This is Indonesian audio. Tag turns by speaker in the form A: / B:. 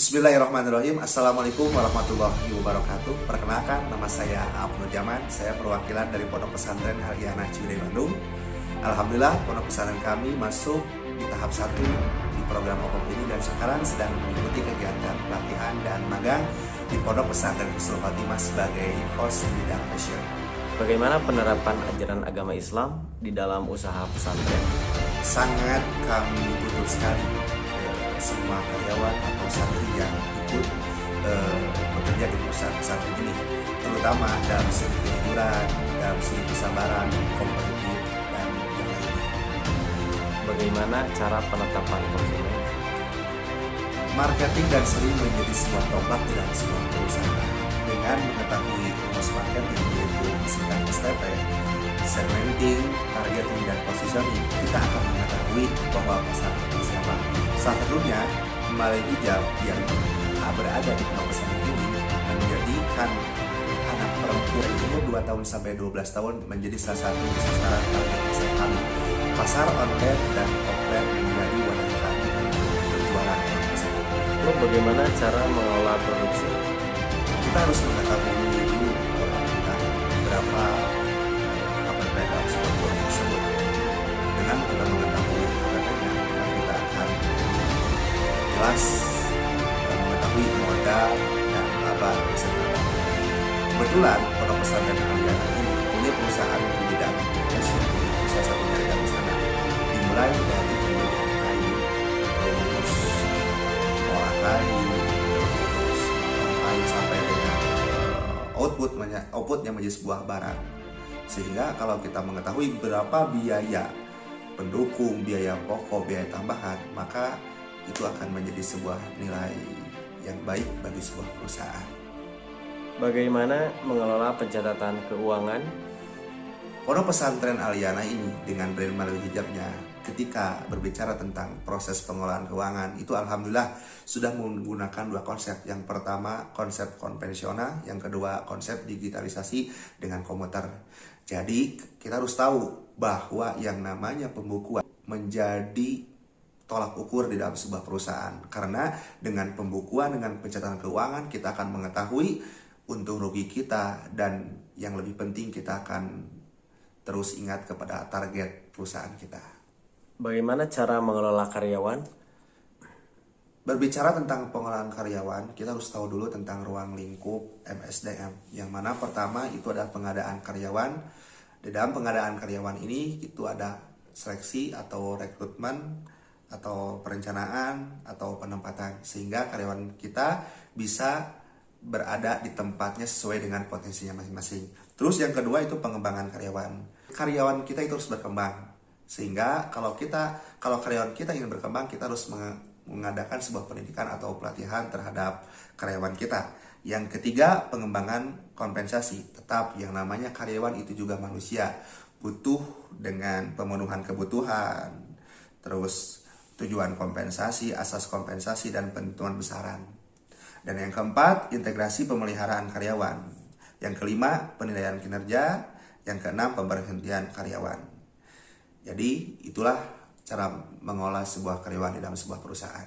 A: Bismillahirrahmanirrahim. Assalamualaikum warahmatullahi wabarakatuh. Perkenalkan, nama saya Abdul Jaman. Saya perwakilan dari Pondok Pesantren Al-Iyanah Ciwidey Bandung. Alhamdulillah, Pondok Pesantren kami masuk di tahap 1 di program OPOP ini dan sekarang sedang mengikuti kegiatan pelatihan dan magang di Pondok Pesantren Husnul Khotimah sebagai host bidang passion.
B: Bagaimana penerapan ajaran agama Islam di dalam usaha pesantren?
A: Sangat kami butuh sekali semua karyawan atau santri yang ikut bekerja di perusahaan pesantren ini, terutama dalam segi kejujuran, dalam segi kesabaran, kompetitif, dan yang lainnya.
B: Bagaimana cara penetapan konsumen?
A: Marketing dan sering menjadi sebuah tombak dalam sebuah perusahaan. Dengan mengetahui rumus marketing yaitu singkat STP, segmenting, targeting, dan positioning, kita akan mengetahui bahwa pasar itu siapa. Salah satunya melalui hijab yang berada di pondok pesantren ini menjadikan anak perempuan umur 2 tahun sampai 12 tahun menjadi salah satu sasaran target pasar kami. Pasar online dan offline menjadi wadah kami untuk berjualan pondok pesantren.
B: Lalu bagaimana cara mengelola produksi?
A: Kita harus mengetahui dulu tentang berapa KPP dalam sebuah produk tersebut. Dengan kita mengetahui KPP-nya, kita akan jelas mengetahui modal dan laba yang bisa kita dapat. Kebetulan Pondok Pesantren Al-Iyanah ini punya perusahaan di bidang fashion, salah satunya ada di sana. Dimulai dari pembelian kain, terus olah kain, terus kain sampai dengan outputnya menjadi sebuah barang. Sehingga kalau kita mengetahui berapa biaya pendukung, biaya pokok, biaya tambahan, maka itu akan menjadi sebuah nilai yang baik bagi sebuah perusahaan.
B: Bagaimana mengelola pencatatan keuangan?
A: Pondok Pesantren Al-Iyanah ini dengan brand melalui hijabnya, ketika berbicara tentang proses pengolahan keuangan, itu alhamdulillah sudah menggunakan 2 konsep. Yang pertama konsep konvensional, yang kedua konsep digitalisasi dengan komputer. Jadi kita harus tahu bahwa yang namanya pembukuan menjadi tolak ukur di dalam sebuah perusahaan. Karena dengan pembukuan, dengan pencatatan keuangan, kita akan mengetahui untung rugi kita, dan yang lebih penting kita akan terus ingat kepada target perusahaan kita.
B: Bagaimana cara mengelola karyawan?
A: Berbicara tentang pengolahan karyawan, kita harus tahu dulu tentang ruang lingkup MSDM. Yang mana pertama itu ada pengadaan karyawan. Di dalam pengadaan karyawan ini itu ada seleksi atau rekrutmen, atau perencanaan, atau penempatan, sehingga karyawan kita bisa berada di tempatnya sesuai dengan potensinya masing-masing. Terus yang kedua itu pengembangan karyawan. Karyawan kita itu harus berkembang, sehingga kalau karyawan kita ingin berkembang, kita harus mengadakan sebuah pendidikan atau pelatihan terhadap karyawan kita. Yang ketiga, pengembangan kompensasi. Tetap yang namanya karyawan itu juga manusia, butuh dengan pemenuhan kebutuhan, terus tujuan kompensasi, asas kompensasi, dan penentuan besaran. Dan yang keempat, integrasi pemeliharaan karyawan. Yang kelima, penilaian kinerja. Yang keenam, pemberhentian karyawan. Jadi itulah cara mengolah sebuah karyawan di dalam sebuah perusahaan.